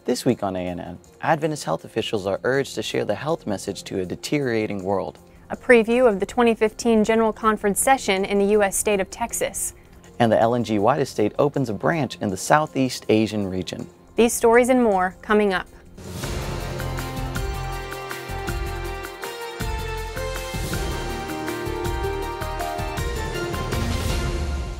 This week on ANN, Adventist health officials are urged to share the health message to a deteriorating world. A preview of the 2015 General Conference session in the U.S. state of Texas. And the LNG White Estate opens a branch in the Southeast Asian region. These stories and more coming up.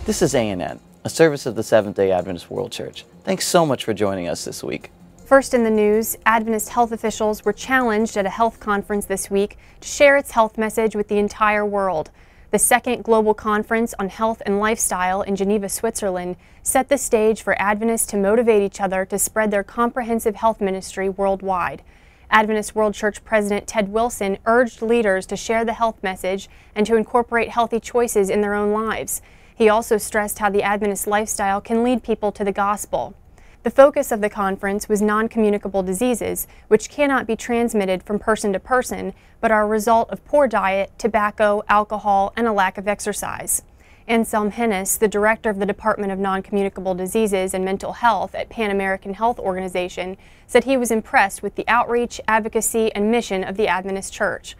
This is ANN, a service of the Seventh-day Adventist World Church. Thanks so much for joining us this week. First in the news, Adventist health officials were challenged at a health conference this week to share its health message with the entire world. The second global conference on health and lifestyle in Geneva, Switzerland, set the stage for Adventists to motivate each other to spread their comprehensive health ministry worldwide. Adventist World Church President Ted Wilson urged leaders to share the health message and to incorporate healthy choices in their own lives. He also stressed how the Adventist lifestyle can lead people to the gospel. The focus of the conference was non-communicable diseases, which cannot be transmitted from person to person, but are a result of poor diet, tobacco, alcohol, and a lack of exercise. Anselm Hennis, the director of the Department of Non-Communicable Diseases and Mental Health at Pan American Health Organization, said he was impressed with the outreach, advocacy, and mission of the Adventist Church.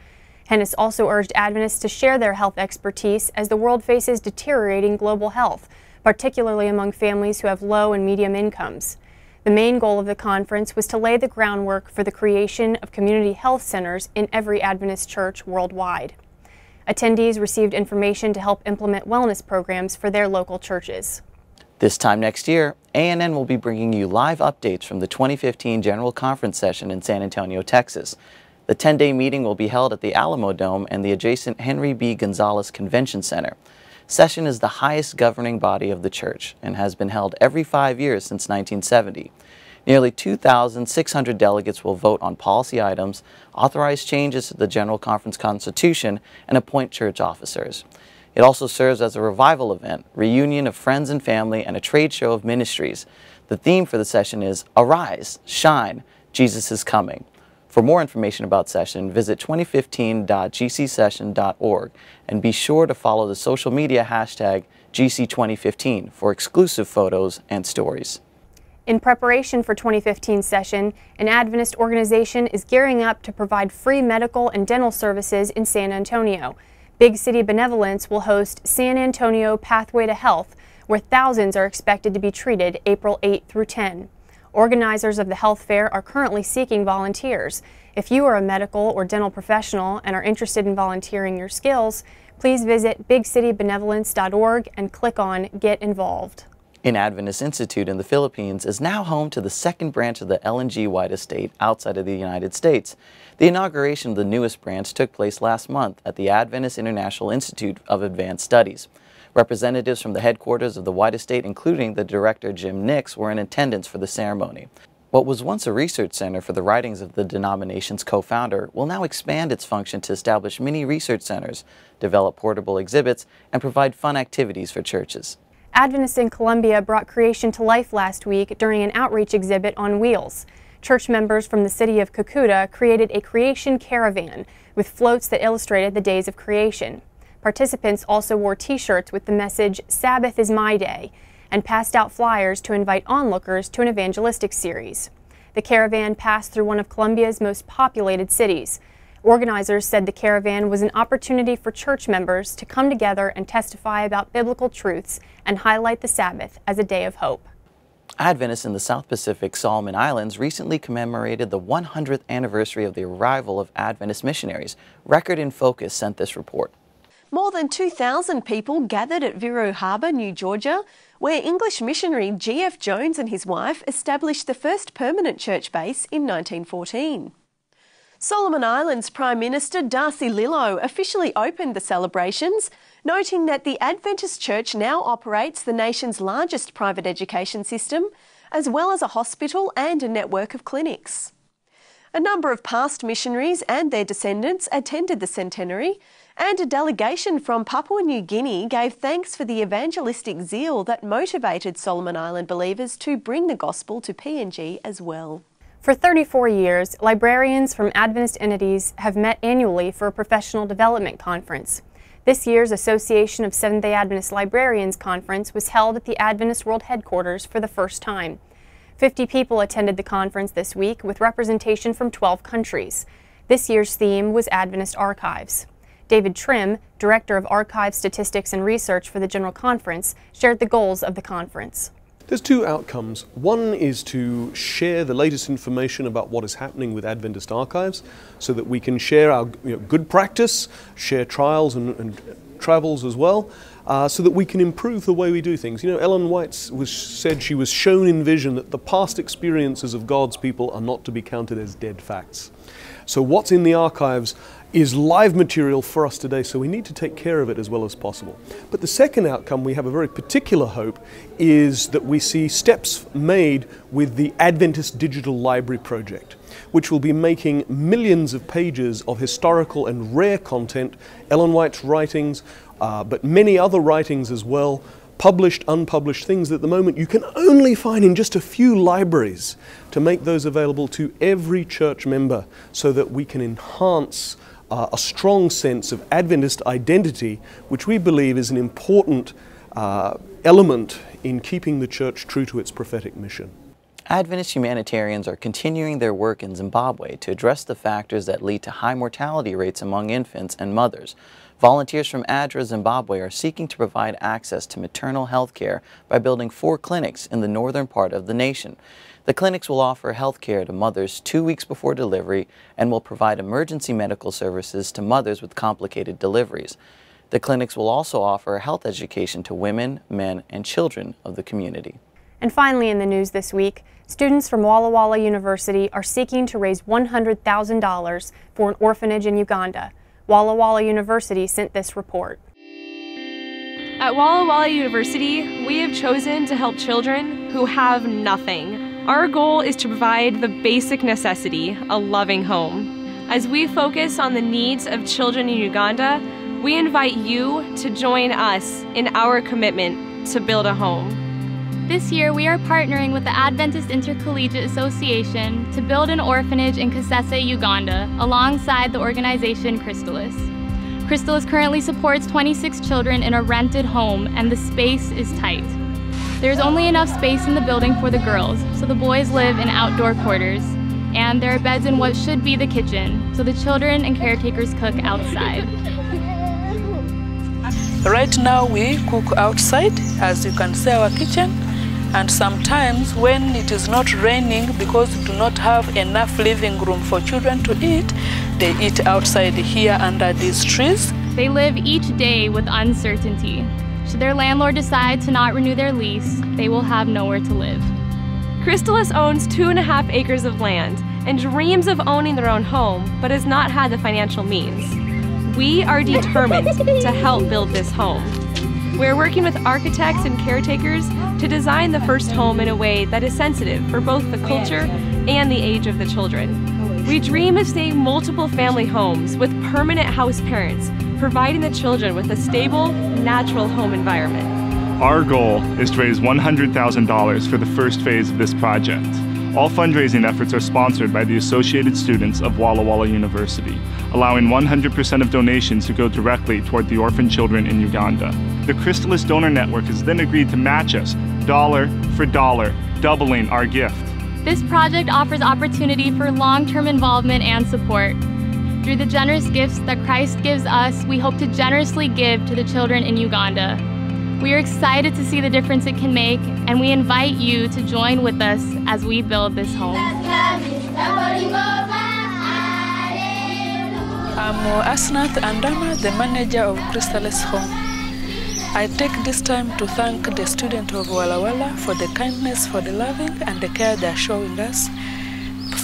Hennis also urged Adventists to share their health expertise as the world faces deteriorating global health, particularly among families who have low and medium incomes. The main goal of the conference was to lay the groundwork for the creation of community health centers in every Adventist church worldwide. Attendees received information to help implement wellness programs for their local churches. This time next year, ANN will be bringing you live updates from the 2015 General Conference session in San Antonio, Texas. The 10-day meeting will be held at the Alamo Dome and the adjacent Henry B. Gonzalez Convention Center. Session is the highest governing body of the church and has been held every 5 years since 1970. Nearly 2,600 delegates will vote on policy items, authorize changes to the General Conference Constitution, and appoint church officers. It also serves as a revival event, reunion of friends and family, and a trade show of ministries. The theme for the session is Arise, Shine, Jesus is Coming. For more information about session, visit 2015.gcsession.org and be sure to follow the social media hashtag GC2015 for exclusive photos and stories. In preparation for 2015 session, an Adventist organization is gearing up to provide free medical and dental services in San Antonio. Big City Benevolence will host San Antonio Pathway to Health, where thousands are expected to be treated April 8 through 10. Organizers of the health fair are currently seeking volunteers. If you are a medical or dental professional and are interested in volunteering your skills, please visit bigcitybenevolence.org and click on Get Involved. An Adventist Institute in the Philippines is now home to the second branch of the LNG White Estate outside of the United States. The inauguration of the newest branch took place last month at the Adventist International Institute of Advanced Studies. Representatives from the headquarters of the White Estate, including the director Jim Nix, were in attendance for the ceremony. What was once a research center for the writings of the denomination's co-founder will now expand its function to establish mini research centers, develop portable exhibits, and provide fun activities for churches. Adventists in Colombia brought creation to life last week during an outreach exhibit on wheels. Church members from the city of Cucuta created a creation caravan with floats that illustrated the days of creation. Participants also wore T-shirts with the message, "Sabbath is my day," and passed out flyers to invite onlookers to an evangelistic series. The caravan passed through one of Colombia's most populated cities. Organizers said the caravan was an opportunity for church members to come together and testify about biblical truths and highlight the Sabbath as a day of hope. Adventists in the South Pacific Solomon Islands recently commemorated the 100th anniversary of the arrival of Adventist missionaries. Record in Focus sent this report. More than 2,000 people gathered at Vero Harbour, New Georgia, where English missionary G.F. Jones and his wife established the first permanent church base in 1914. Solomon Islands Prime Minister Darcy Lillo officially opened the celebrations, noting that the Adventist Church now operates the nation's largest private education system, as well as a hospital and a network of clinics. A number of past missionaries and their descendants attended the centenary, and a delegation from Papua New Guinea gave thanks for the evangelistic zeal that motivated Solomon Island believers to bring the gospel to PNG as well. For 34 years, librarians from Adventist entities have met annually for a professional development conference. This year's Association of Seventh-day Adventist Librarians Conference was held at the Adventist World Headquarters for the first time. 50 people attended the conference this week with representation from 12 countries. This year's theme was Adventist Archives. David Trim, Director of Archive Statistics and Research for the General Conference, shared the goals of the conference. There's two outcomes. One is to share the latest information about what is happening with Adventist archives so that we can share our good practice, share trials and travels as well, so that we can improve the way we do things. Ellen White said she was shown in vision that the past experiences of God's people are not to be counted as dead facts. So what's in the archives is live material for us today, so we need to take care of it as well as possible. But the second outcome, we have a very particular hope, is that we see steps made with the Adventist Digital Library project, which will be making millions of pages of historical and rare content, Ellen White's writings, but many other writings as well, published, unpublished things that at the moment you can only find in just a few libraries, to make those available to every church member so that we can enhance a strong sense of Adventist identity, which we believe is an important element in keeping the church true to its prophetic mission. Adventist Humanitarians are continuing their work in Zimbabwe to address the factors that lead to high mortality rates among infants and mothers. Volunteers from ADRA Zimbabwe are seeking to provide access to maternal health care by building 4 clinics in the northern part of the nation. The clinics will offer health care to mothers 2 weeks before delivery and will provide emergency medical services to mothers with complicated deliveries. The clinics will also offer health education to women, men, and children of the community. And finally in the news this week, students from Walla University are seeking to raise $100,000 for an orphanage in Uganda. Walla University sent this report. At Walla University, we have chosen to help children who have nothing. Our goal is to provide the basic necessity, a loving home. As we focus on the needs of children in Uganda, we invite you to join us in our commitment to build a home. This year, we are partnering with the Adventist Intercollegiate Association to build an orphanage in Kasese, Uganda, alongside the organization Chrysalis. Chrysalis currently supports 26 children in a rented home, and the space is tight. There's only enough space in the building for the girls, so the boys live in outdoor quarters, and there are beds in what should be the kitchen, so the children and caretakers cook outside. Right now we cook outside, as you can see our kitchen, and sometimes when it is not raining, because we do not have enough living room for children to eat, they eat outside here under these trees. They live each day with uncertainty. Should their landlord decide to not renew their lease, they will have nowhere to live. Chrysalis owns 2.5 acres of land and dreams of owning their own home, but has not had the financial means. We are determined to help build this home. We're working with architects and caretakers to design the first home in a way that is sensitive for both the culture and the age of the children. We dream of staying multiple family homes with permanent house parents, providing the children with a stable, natural home environment. Our goal is to raise $100,000 for the first phase of this project. All fundraising efforts are sponsored by the Associated Students of Walla University, allowing 100% of donations to go directly toward the orphan children in Uganda. The Chrysalis Donor Network has then agreed to match us dollar for dollar, doubling our gift. This project offers opportunity for long-term involvement and support. Through the generous gifts that Christ gives us, we hope to generously give to the children in Uganda. We are excited to see the difference it can make, and we invite you to join with us as we build this home. I'm Asnath Andama, the manager of Chrysalis Home. I take this time to thank the students of Walla Walla for the kindness, for the loving, and the care they are showing us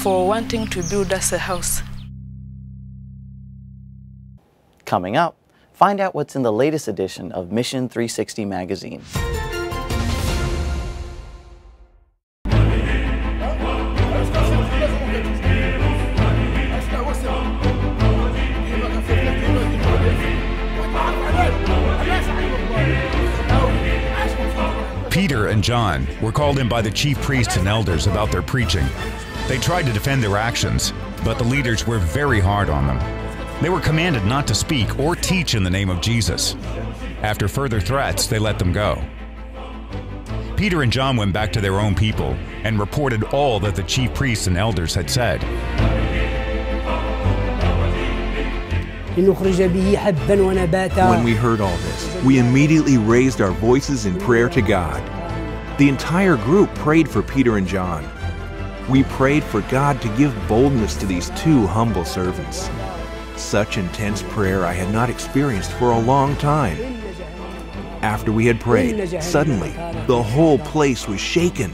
for wanting to build us a house. Coming up, find out what's in the latest edition of Mission 360 magazine. Peter and John were called in by the chief priests and elders about their preaching. They tried to defend their actions, but the leaders were very hard on them. They were commanded not to speak or teach in the name of Jesus. After further threats, they let them go. Peter and John went back to their own people and reported all that the chief priests and elders had said. When we heard all this, we immediately raised our voices in prayer to God. The entire group prayed for Peter and John. We prayed for God to give boldness to these two humble servants. Such intense prayer I had not experienced for a long time. After we had prayed, suddenly, the whole place was shaken.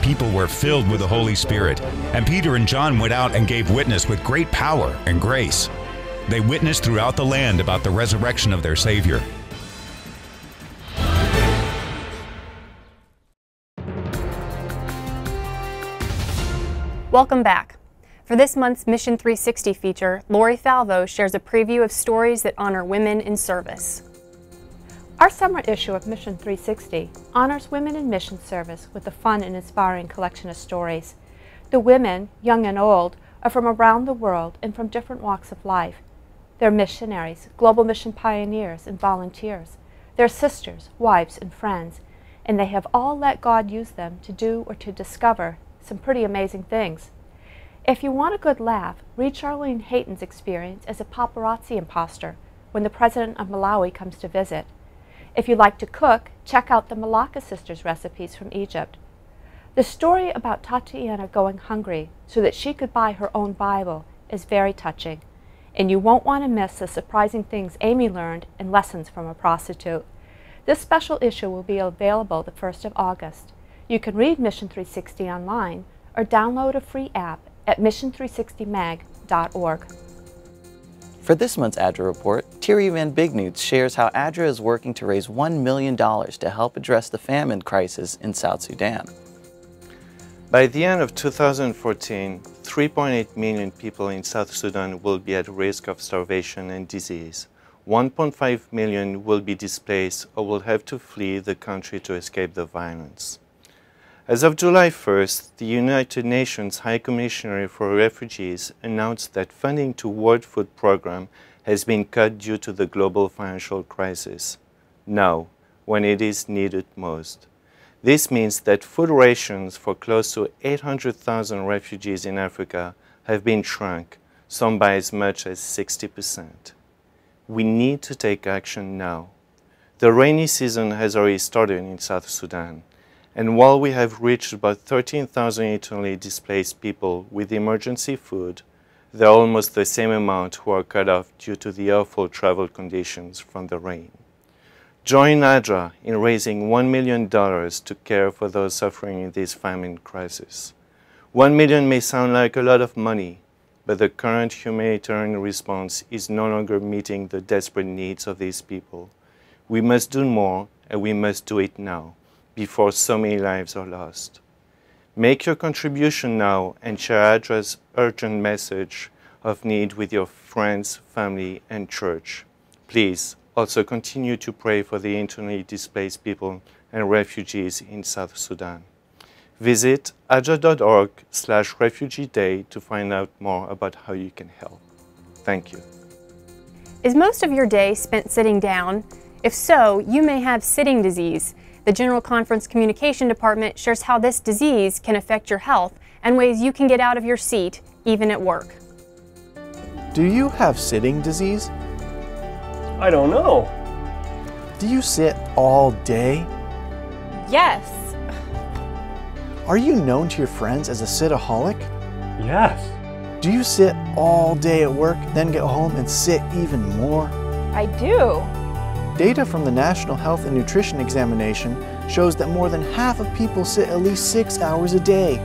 People were filled with the Holy Spirit, and Peter and John went out and gave witness with great power and grace. They witnessed throughout the land about the resurrection of their Savior. Welcome back. For this month's Mission 360 feature, Lori Falvo shares a preview of stories that honor women in service. Our summer issue of Mission 360 honors women in mission service with a fun and inspiring collection of stories. The women, young and old, are from around the world and from different walks of life. They're missionaries, global mission pioneers, and volunteers. They're sisters, wives, and friends, and they have all let God use them to do or to discover some pretty amazing things. If you want a good laugh, read Charlene Hayton's experience as a paparazzi imposter when the president of Malawi comes to visit. If you like to cook, check out the Malacca Sisters recipes from Egypt. The story about Tatiana going hungry so that she could buy her own Bible is very touching, and you won't want to miss the surprising things Amy learned and lessons from a prostitute. This special issue will be available the 1st of August. You can read Mission 360 online or download a free app at mission360mag.org. For this month's ADRA report, Thierry Van Bignuts shares how ADRA is working to raise $1 million to help address the famine crisis in South Sudan. By the end of 2014, 3.8 million people in South Sudan will be at risk of starvation and disease. 1.5 million will be displaced or will have to flee the country to escape the violence. As of July 1st, the United Nations High Commissioner for Refugees announced that funding to World Food Programme has been cut due to the global financial crisis. Now, when it is needed most. This means that food rations for close to 800,000 refugees in Africa have been shrunk, some by as much as 60%. We need to take action now. The rainy season has already started in South Sudan. And while we have reached about 13,000 internally displaced people with emergency food, there are almost the same amount who are cut off due to the awful travel conditions from the rain. Join ADRA in raising $1 million to care for those suffering in this famine crisis. $1 million may sound like a lot of money, but the current humanitarian response is no longer meeting the desperate needs of these people. We must do more, and we must do it now, before so many lives are lost. Make your contribution now and share ADRA's urgent message of need with your friends, family, and church. Please also continue to pray for the internally displaced people and refugees in South Sudan. Visit adra.org/Refugee Day to find out more about how you can help. Thank you. Is most of your day spent sitting down? If so, you may have sitting disease. The General Conference Communication Department shares how this disease can affect your health and ways you can get out of your seat, even at work. Do you have sitting disease? I don't know. Do you sit all day? Yes. Are you known to your friends as a sitaholic? Yes. Do you sit all day at work, then get home and sit even more? I do. Data from the National Health and Nutrition Examination shows that more than half of people sit at least 6 hours a day.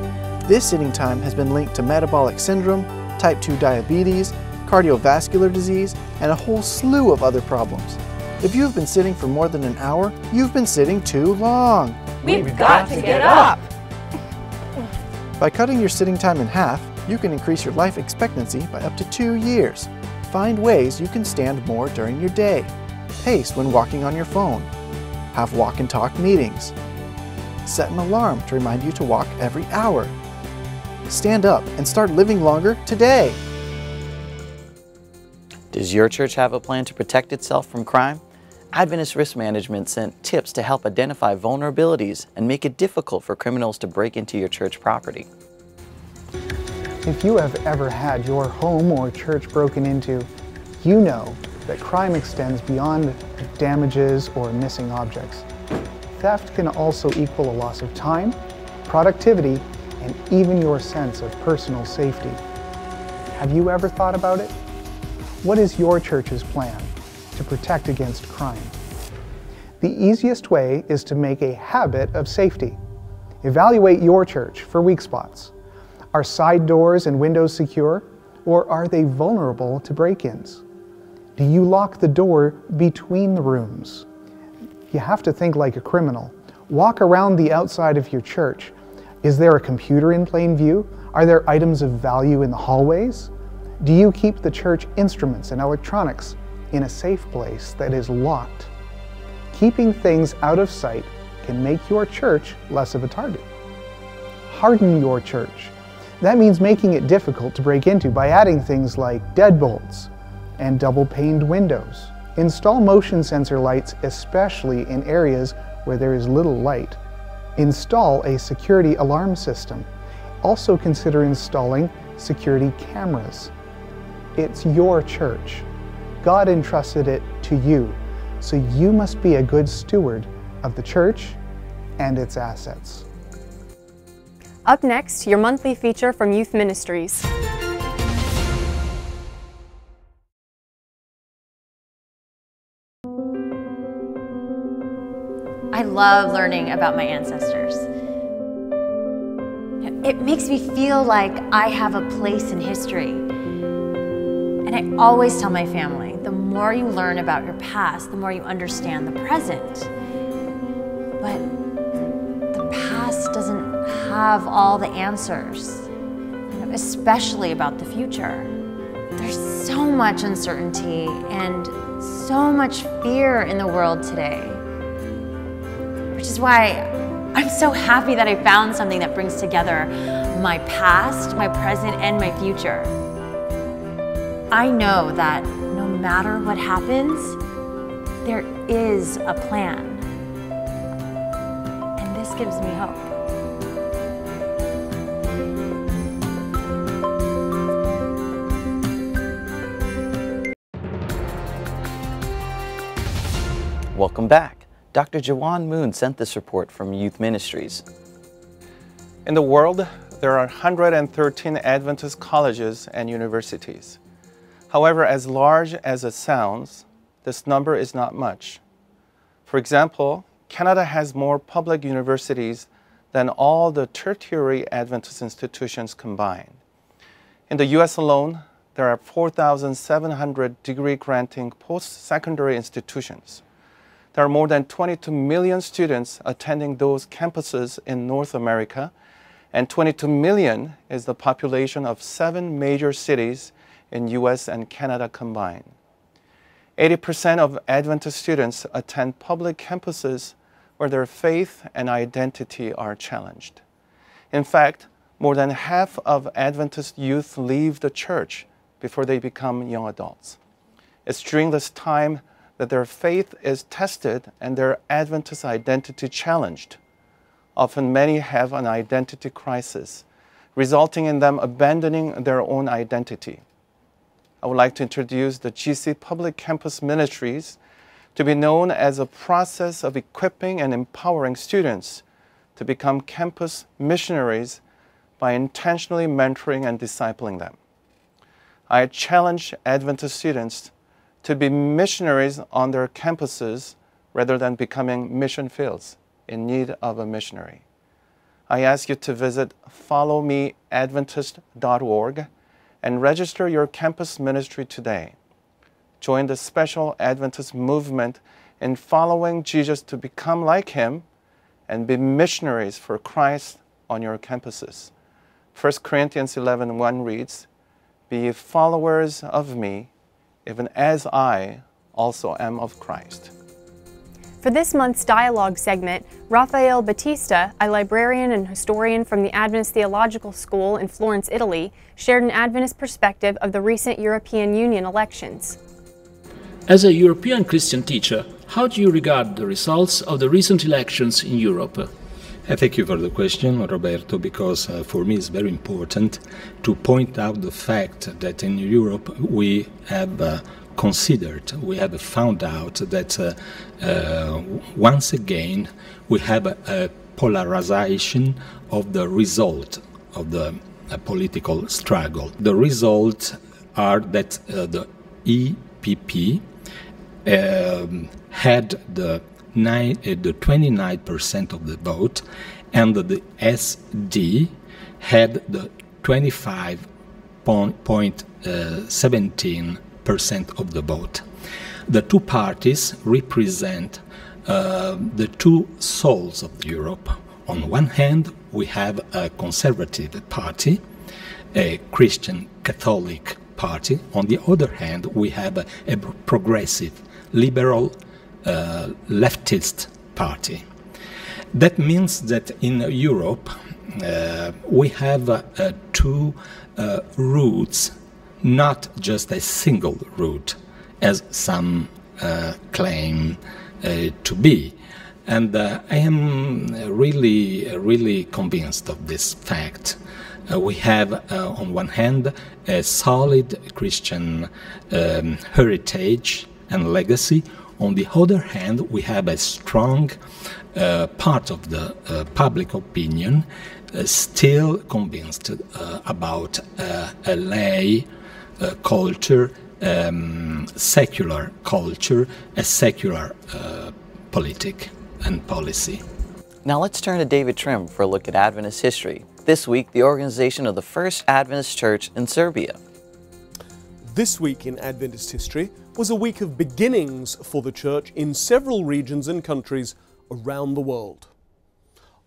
This sitting time has been linked to metabolic syndrome, type 2 diabetes, cardiovascular disease, and a whole slew of other problems. If you've been sitting for more than an hour, you've been sitting too long. We've got to get up. By cutting your sitting time in half, you can increase your life expectancy by up to 2 years. Find ways you can stand more during your day. Pace when walking on your phone. Have walk and talk meetings. Set an alarm to remind you to walk every hour. Stand up and start living longer today. Does your church have a plan to protect itself from crime? Adventist Risk Management sent tips to help identify vulnerabilities and make it difficult for criminals to break into your church property. If you have ever had your home or church broken into, you know that crime extends beyond damages or missing objects. Theft can also equal a loss of time, productivity, and even your sense of personal safety. Have you ever thought about it? What is your church's plan to protect against crime? The easiest way is to make a habit of safety. Evaluate your church for weak spots. Are side doors and windows secure, or are they vulnerable to break-ins? Do you lock the door between the rooms? You have to think like a criminal. Walk around the outside of your church. Is there a computer in plain view? Are there items of value in the hallways? Do you keep the church instruments and electronics in a safe place that is locked? Keeping things out of sight can make your church less of a target. Harden your church. That means making it difficult to break into by adding things like deadbolts and double-paned windows. Install motion sensor lights, especially in areas where there is little light. Install a security alarm system. Also consider installing security cameras. It's your church. God entrusted it to you, so you must be a good steward of the church and its assets. Up next, your monthly feature from Youth Ministries. I love learning about my ancestors. It makes me feel like I have a place in history. And I always tell my family, the more you learn about your past, the more you understand the present. But the past doesn't have all the answers, especially about the future. There's so much uncertainty and so much fear in the world today, which is why I'm so happy that I found something that brings together my past, my present, and my future. I know that no matter what happens, there is a plan. And this gives me hope. Welcome back. Dr. Jawan Moon sent this report from Youth Ministries. In the world, there are 113 Adventist colleges and universities. However, as large as it sounds, this number is not much. For example, Canada has more public universities than all the tertiary Adventist institutions combined. In the US alone, there are 4,700 degree-granting post-secondary institutions. There are more than 22 million students attending those campuses in North America, and 22 million is the population of 7 major cities in US and Canada combined. 80% of Adventist students attend public campuses where their faith and identity are challenged. In fact, more than half of Adventist youth leave the church before they become young adults. It's during this time that their faith is tested and their Adventist identity challenged. Often many have an identity crisis, resulting in them abandoning their own identity. I would like to introduce the GC Public Campus Ministries to be known as a process of equipping and empowering students to become campus missionaries by intentionally mentoring and discipling them. I challenge Adventist students to be missionaries on their campuses rather than becoming mission fields in need of a missionary. I ask you to visit followmeadventist.org and register your campus ministry today. Join the special Adventist movement in following Jesus to become like him and be missionaries for Christ on your campuses. 1 Corinthians 11:1 reads, "Be ye followers of me, even as I also am of Christ." For this month's dialogue segment, Rafael Batista, a librarian and historian from the Adventist Theological School in Florence, Italy, shared an Adventist perspective of the recent European Union elections. As a European Christian teacher, How do you regard the results of the recent elections in Europe? Thank you for the question, Roberto, because for me it's very important to point out the fact that in Europe we have we have found out that once again we have a polarization of the result of the political struggle. The results are that the EPP had the 29% of the vote, and the SD had the 25.17% of the vote. The two parties represent the two souls of Europe. On one hand, we have a conservative party, a Christian Catholic party. On the other hand, we have a progressive, liberal, leftist party. That means that in Europe we have two routes, not just a single route, as some claim to be. And I am really convinced of this fact. We have, on one hand, a solid Christian heritage and legacy. On the other hand, we have a strong part of the public opinion still convinced about a lay culture, secular culture, a secular politic and policy. Now let's turn to David Trim for a look at Adventist history. This week, the organization of the first Adventist church in Serbia. This week in Adventist history was a week of beginnings for the church in several regions and countries around the world.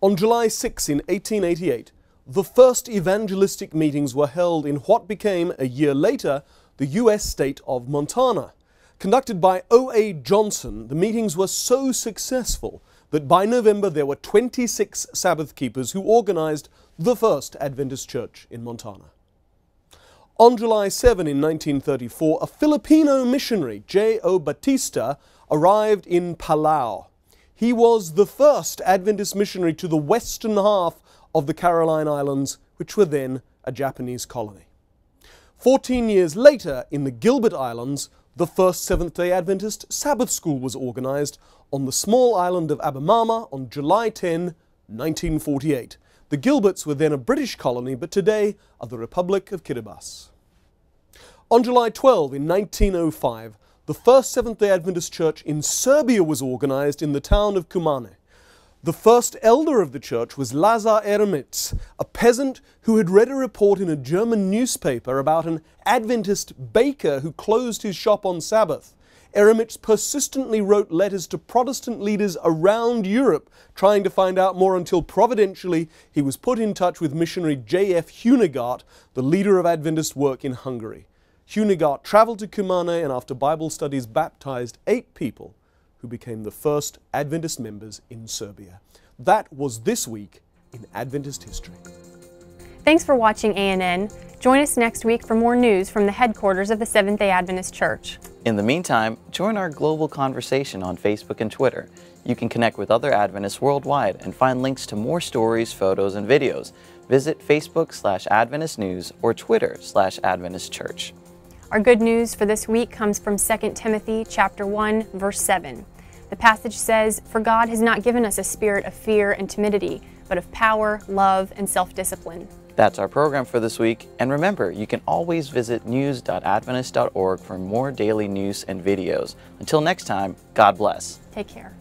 On July 6 in 1888, the first evangelistic meetings were held in what became, a year later, the US state of Montana. Conducted by O.A. Johnson, the meetings were so successful that by November there were 26 Sabbath keepers who organized the first Adventist church in Montana. On July 7 in 1934, a Filipino missionary, J.O. Batista, arrived in Palau. He was the first Adventist missionary to the western half of the Caroline Islands, which were then a Japanese colony. 14 years later, in the Gilbert Islands, the first Seventh-day Adventist Sabbath school was organized on the small island of Abemama on July 10, 1948. The Gilberts were then a British colony, but today are the Republic of Kiribati. On July 12 in 1905, the first Seventh-day Adventist church in Serbia was organized in the town of Kumane. The first elder of the church was Lazar Eremits, a peasant who had read a report in a German newspaper about an Adventist baker who closed his shop on Sabbath. Eremits persistently wrote letters to Protestant leaders around Europe, trying to find out more until providentially he was put in touch with missionary J.F. Hunegart, the leader of Adventist work in Hungary. Hunegart traveled to Kumane and after Bible studies baptized 8 people who became the first Adventist members in Serbia. That was this week in Adventist history. Thanks for watching ANN. Join us next week for more news from the headquarters of the Seventh-day Adventist Church. In the meantime, join our global conversation on Facebook and Twitter. You can connect with other Adventists worldwide and find links to more stories, photos, and videos. Visit Facebook/Adventist News or Twitter/Adventist Church. Our good news for this week comes from 2 Timothy chapter 1, verse 7. The passage says, "For God has not given us a spirit of fear and timidity, but of power, love, and self-discipline." That's our program for this week. And remember, you can always visit news.adventist.org for more daily news and videos. Until next time, God bless. Take care.